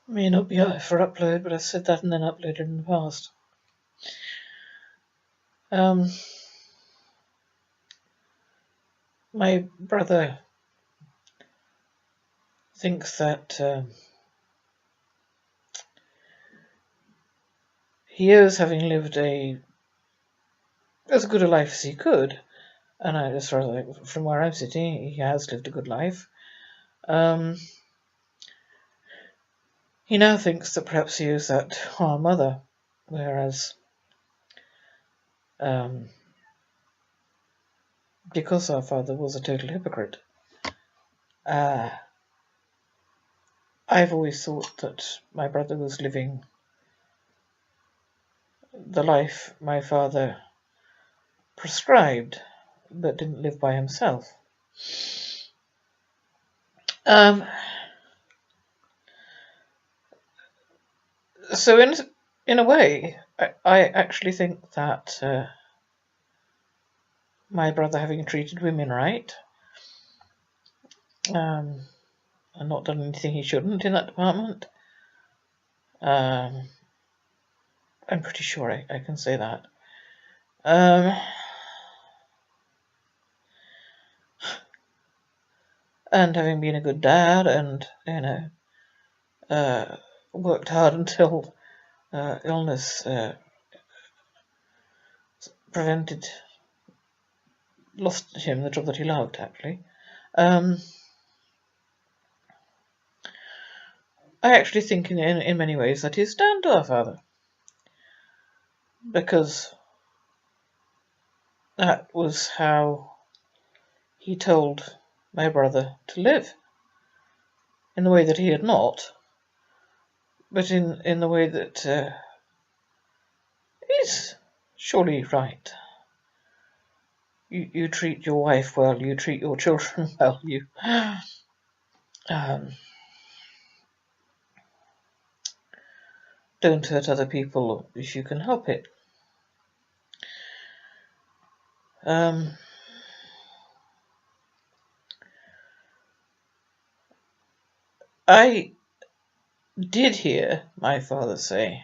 May not be out for upload, but I've said that and then uploaded in the past. My brother thinks that he is, having lived as good a life as he could, and as far as from where I'm sitting, he has lived a good life. He now thinks that perhaps he owes that to our mother, whereas because our father was a total hypocrite, I've always thought that my brother was living the life my father prescribed, but didn't live by himself. So in a way, I actually think that my brother, having treated women right, and not done anything he shouldn't in that department, I'm pretty sure I can say that. And having been a good dad, and worked hard until illness lost him the job that he loved, actually. I actually think in many ways that he's down to our father, because that was how he told my brother to live, in the way that he had not, but in the way that is surely right. You treat your wife well, you treat your children well, you don't hurt other people if you can help it. I did hear my father say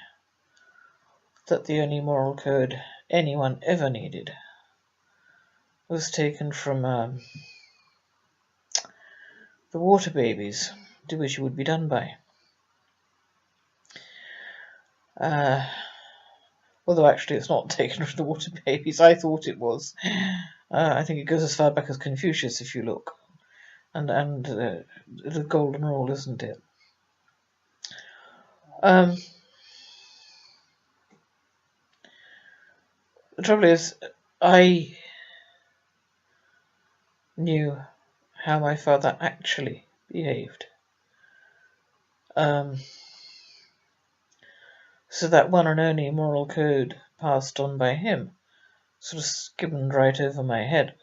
that the only moral code anyone ever needed was taken from the water babies, to which it would be done by. Although actually it's not taken from the water babies, I thought it was. I think it goes as far back as Confucius, if you look. And the golden rule, isn't it? The trouble is, I knew how my father actually behaved. So that one and only moral code passed on by him sort of skimmed right over my head.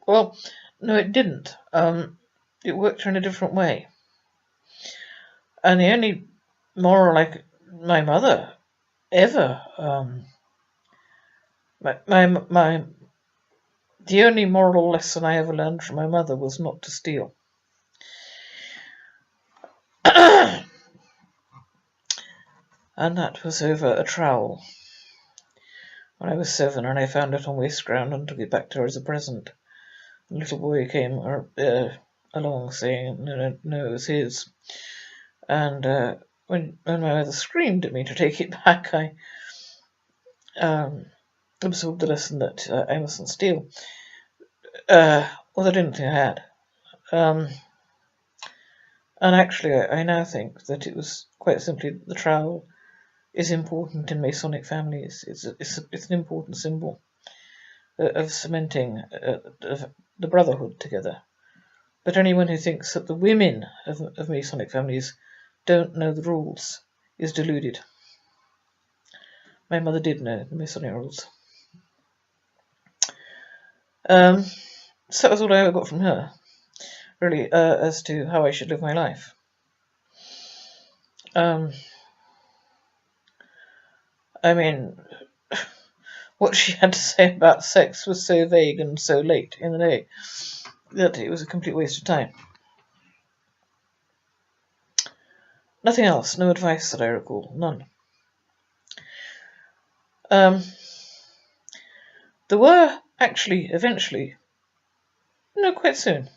Well, no, it didn't. It worked in a different way. And the only moral my mother ever, the only moral lesson I ever learned from my mother was not to steal. And that was over a trowel. When I was 7, and I found it on waste ground and took it back to her as a present. A little boy came along saying, no, it was his. And when my mother screamed at me to take it back, I absorbed the lesson that I mustn't steal. Well, I didn't think I had. And actually, I now think that it was quite simply the trowel is important in Masonic families. It's an important symbol of cementing the brotherhood together. But anyone who thinks that the women of Masonic families don't know the rules is deluded. My mother did know the Masonic rules. So that was all I ever got from her, really, as to how I should live my life. I mean, what she had to say about sex was so vague and so late in the day that it was a complete waste of time. Nothing else, no advice that I recall, none. There were actually, eventually, no, quite soon,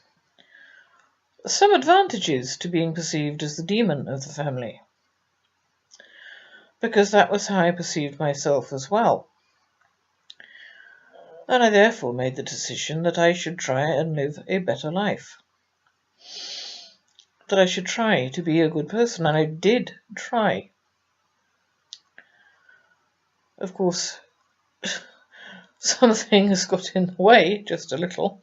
some advantages to being perceived as the demon of the family, because that was how I perceived myself as well. And I therefore made the decision that I should try and live a better life. That I should try to be a good person, and I did try. Of course, some things got in the way, just a little,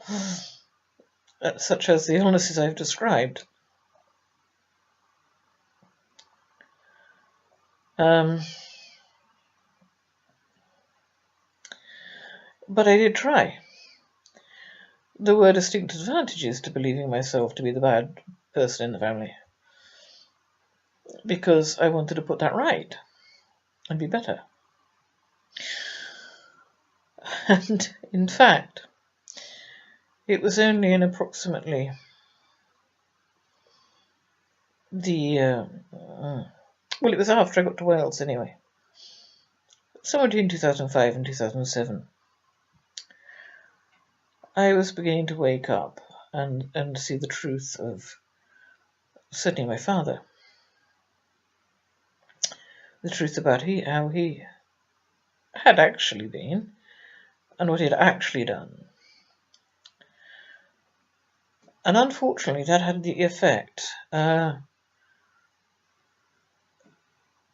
such as the illnesses I've described. But I did try. There were distinct advantages to believing myself to be the bad person in the family, because I wanted to put that right and be better. And in fact, it was only in approximately it was after I got to Wales anyway, somewhere between 2005 and 2007. I was beginning to wake up and see the truth of certainly my father. The truth about how he had actually been and what he had actually done. And unfortunately that had the effect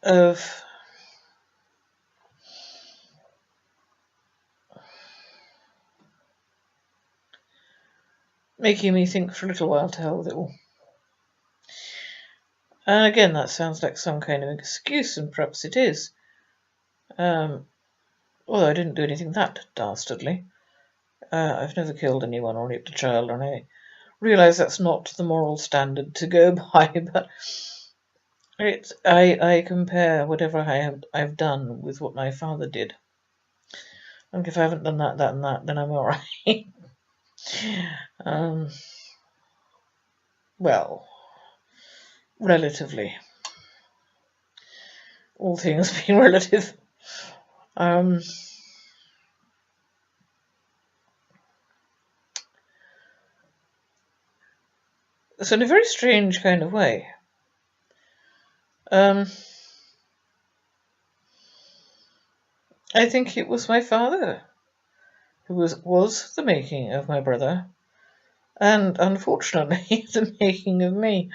of making me think for a little while to hell with it all. And again, that sounds like some kind of excuse, and perhaps it is. Although I didn't do anything that dastardly. I've never killed anyone or raped a child, and I realise that's not the moral standard to go by, but I compare whatever I've done with what my father did. And if I haven't done that, and that, then I'm alright. Well, relatively. All things being relative. So in a very strange kind of way, I think it was my father who was the making of my brother, and unfortunately the making of me.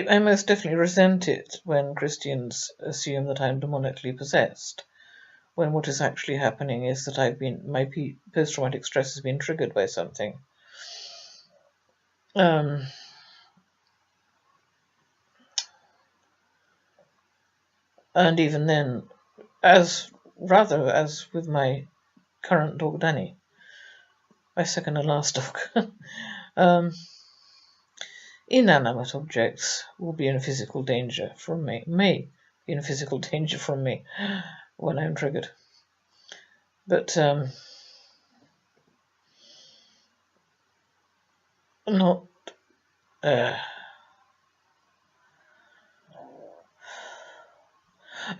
I most definitely resent it when Christians assume that I'm demonically possessed, when what is actually happening is that my post-traumatic stress has been triggered by something. And even then, as with my current dog Danny, my second and last dog, inanimate objects will be in physical danger from me, may be in physical danger from me when I'm triggered. But not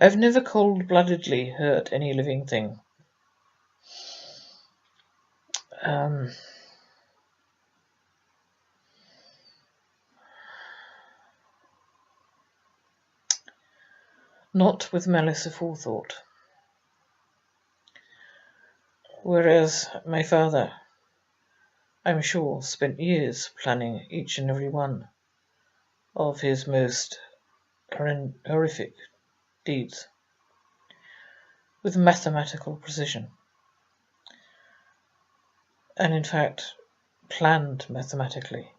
I've never cold-bloodedly hurt any living thing. Not with malice aforethought. Whereas my father, I'm sure, spent years planning each and every one of his most horrific deeds with mathematical precision, and in fact planned mathematically